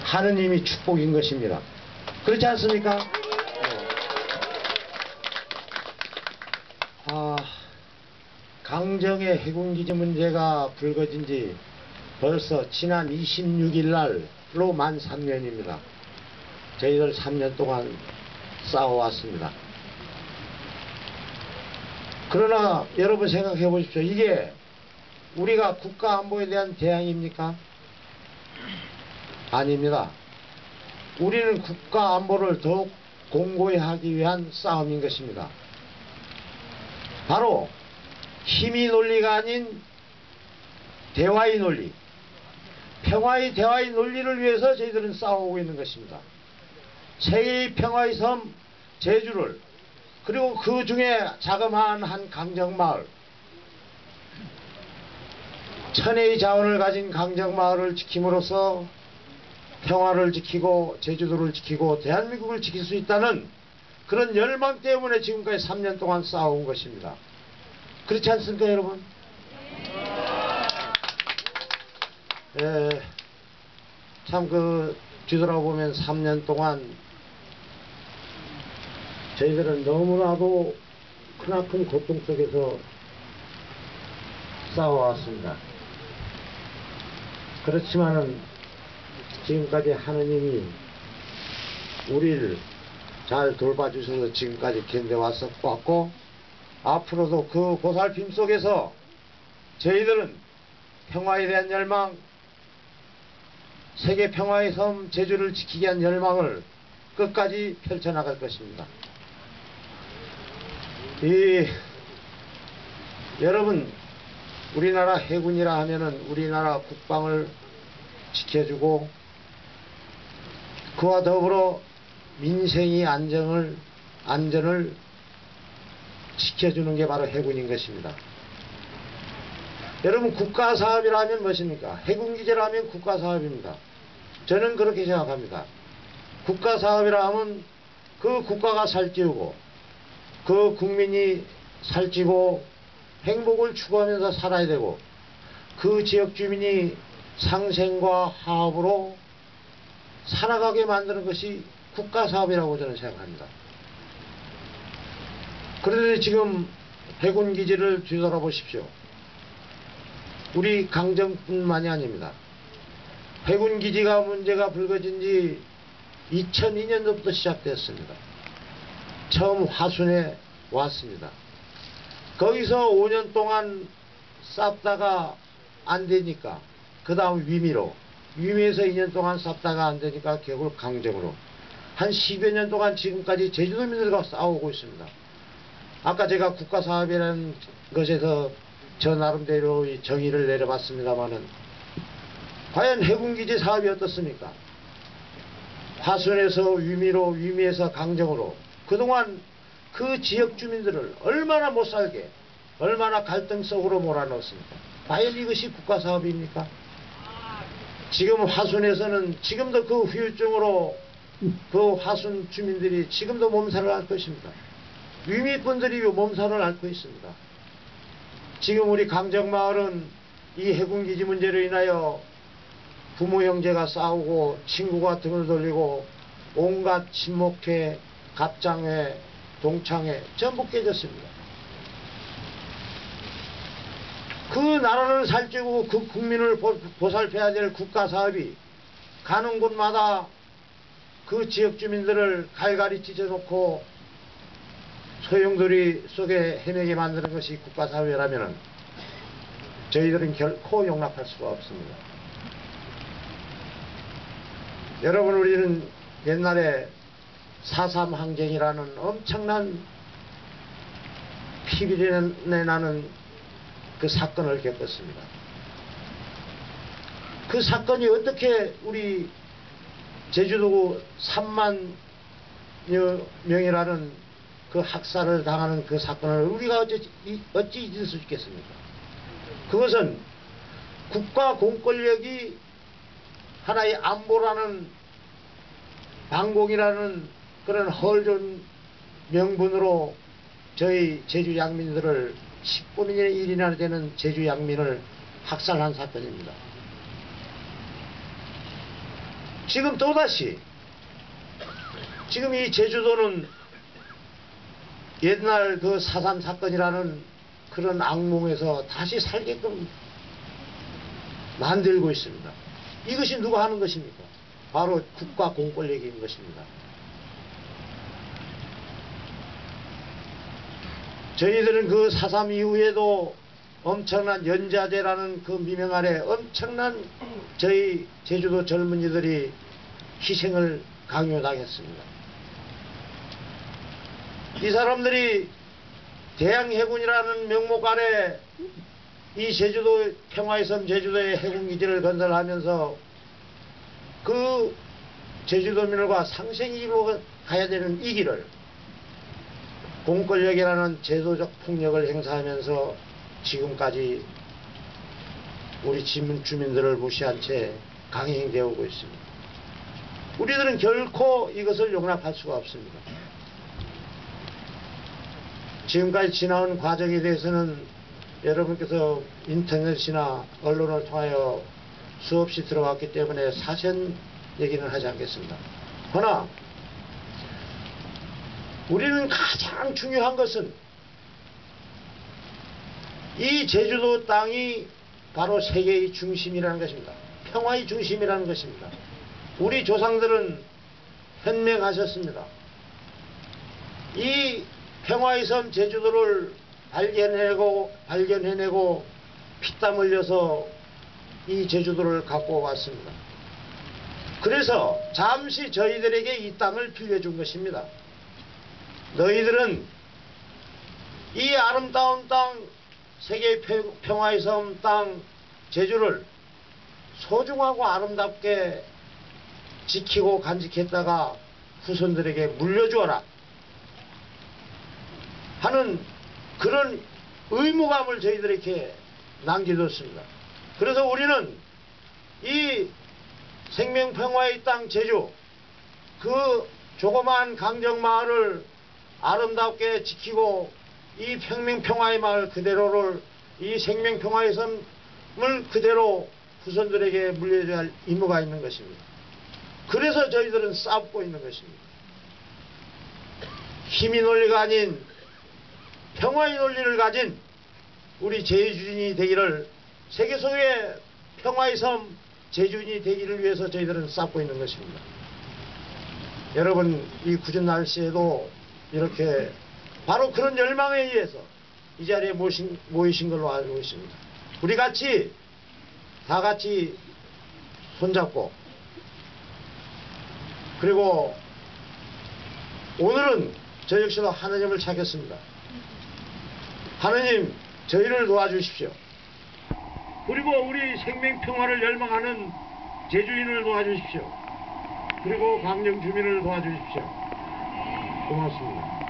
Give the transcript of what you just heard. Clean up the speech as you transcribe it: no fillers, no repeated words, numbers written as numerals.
하느님이 축복인 것입니다. 그렇지 않습니까? 강정의 해군기지 문제가 불거진 지 벌써 지난 26일 날로 만 3년입니다. 저희들 3년 동안 싸워왔습니다. 그러나 여러분 생각해 보십시오. 이게 우리가 국가 안보에 대한 대항입니까? 아닙니다. 우리는 국가 안보를 더욱 공고히 하기 위한 싸움인 것입니다. 바로 힘의 논리가 아닌 대화의 논리, 평화의 대화의 논리를 위해서 저희들은 싸우고 있는 것입니다. 세계의 평화의 섬 제주를, 그리고 그 중에 자그마한 한 강정마을, 천혜의 자원을 가진 강정마을을 지킴으로써 평화를 지키고 제주도를 지키고 대한민국을 지킬 수 있다는 그런 열망 때문에 지금까지 3년 동안 싸워온 것입니다. 그렇지 않습니까, 여러분? 참 뒤돌아보면 3년 동안 저희들은 너무나도 크나큰 고통 속에서 싸워왔습니다. 그렇지만은 지금까지 하느님이 우리를 잘 돌봐주셔서 지금까지 견뎌왔고, 앞으로도 그 보살핌 속에서 저희들은 평화에 대한 열망, 세계 평화의 섬 제주를 지키기 위한 열망을 끝까지 펼쳐나갈 것입니다. 여러분, 우리나라 해군이라 하면은 우리나라 국방을 지켜주고 그와 더불어 민생의 안전을 지켜주는 게 바로 해군인 것입니다. 여러분, 국가사업이라 하면 무엇입니까? 해군기지라 하면 국가사업입니다. 저는 그렇게 생각합니다. 국가사업이라 하면 그 국가가 살찌우고 그 국민이 살찌고 행복을 추구하면서 살아야 되고 그 지역 주민이 상생과 화합으로 살아가게 만드는 것이 국가사업이라고 저는 생각합니다. 그런데 지금 해군기지를 뒤돌아보십시오. 우리 강정뿐만이 아닙니다. 해군기지가 문제가 불거진 지 2002년도부터 시작됐습니다. 처음 화순에 왔습니다. 거기서 5년 동안 쌌다가 안 되니까 그 다음 위미에서 2년 동안 쌌다가 안 되니까 결국 강정으로 한 10여 년 동안 지금까지 제주도민들과 싸우고 있습니다. 아까 제가 국가사업이라는 것에서 저 나름대로 정의를 내려봤습니다마는 과연 해군기지 사업이 어떻습니까? 화순에서 위미에서 강정으로 그동안 그 지역 주민들을 얼마나 못살게, 얼마나 갈등 속으로 몰아넣었습니까? 과연 이것이 국가사업입니까? 지금 화순에서는 지금도 그 후유증으로 그 화순 주민들이 지금도 몸살을 앓고 있습니다. 위미분들이 몸살을 앓고 있습니다. 지금 우리 강정마을은 이 해군기지 문제로 인하여 부모 형제가 싸우고 친구가 등을 돌리고 온갖 친목회, 갑장회, 동창회 전부 깨졌습니다. 그 나라를 살찌우고 그 국민을 보살펴야 될 국가사업이 가는 곳마다 그 지역 주민들을 갈갈이 찢어놓고 소용돌이 속에 헤매게 만드는 것이 국가사업이라면 저희들은 결코 용납할 수가 없습니다. 여러분, 우리는 옛날에 4.3 항쟁이라는 엄청난 피비린내 나는 그 사건을 겪었습니다. 그 사건이 어떻게 우리 제주도 3만여 명이라는 그 학살을 당하는 그 사건을 우리가 어찌 잊을 수 있겠습니까? 그것은 국가 공권력이 하나의 안보라는 방공이라는 그런 헐존 명분으로 저희 제주 양민들을 19년의 1이나 되는 제주 양민을 학살한 사건입니다. 지금 또다시 지금 이 제주도는 옛날 그 4.3 사건이라는 그런 악몽에서 다시 살게끔 만들고 있습니다. 이것이 누가 하는 것입니까? 바로 국가 공권력인 것입니다. 저희들은 그 4.3 이후에도 엄청난 연자제라는 그 미명 아래 엄청난 저희 제주도 젊은이들이 희생을 강요당했습니다. 이 사람들이 대양해군이라는 명목 아래 이 제주도 평화의 섬 제주도의 해군기지를 건설하면서 그 제주도민들과 상생이로 가야 되는 이 길을 공권력이라는 제도적 폭력을 행사하면서 지금까지 우리 주민들을 무시한 채 강행되어 오고 있습니다. 우리들은 결코 이것을 용납할 수가 없습니다. 지금까지 지나온 과정에 대해서는 여러분께서 인터넷이나 언론을 통하여 수없이 들어왔기 때문에 사전 얘기는 하지 않겠습니다. 그러나 우리는 가장 중요한 것은 이 제주도 땅이 바로 세계의 중심이라는 것입니다. 평화의 중심이라는 것입니다. 우리 조상들은 현명하셨습니다. 이 평화의 섬 제주도를 발견해내고 피땀 흘려서 이 제주도를 갖고 왔습니다. 그래서 잠시 저희들에게 이 땅을 빌려준 것입니다. 너희들은 이 아름다운 땅, 세계 평화의 섬 땅 제주를 소중하고 아름답게 지키고 간직했다가 후손들에게 물려주어라 하는 그런 의무감을 저희들에게 남겨뒀습니다. 그래서 우리는 이 생명평화의 땅 제주 그 조그마한 강정마을을 아름답게 지키고 이 생명평화의 마을 그대로를 이 생명평화의 섬을 그대로 후손들에게 물려줘야 할 의무가 있는 것입니다. 그래서 저희들은 싸우고 있는 것입니다. 힘의 논리가 아닌 평화의 논리를 가진 우리 제주인이 되기를 세계 속의 평화의 섬 제주인이 되기를 위해서 저희들은 싸우고 있는 것입니다. 여러분 이 굳은 날씨에도 이렇게 바로 그런 열망에 의해서 이 자리에 모이신 걸로 알고 있습니다. 우리 다 같이 손잡고 그리고 오늘은 저 역시도 하느님을 찾겠습니다. 하느님 저희를 도와주십시오. 그리고 우리 생명평화를 열망하는 제주인을 도와주십시오. 그리고 강정 주민을 도와주십시오. 고맙습니다.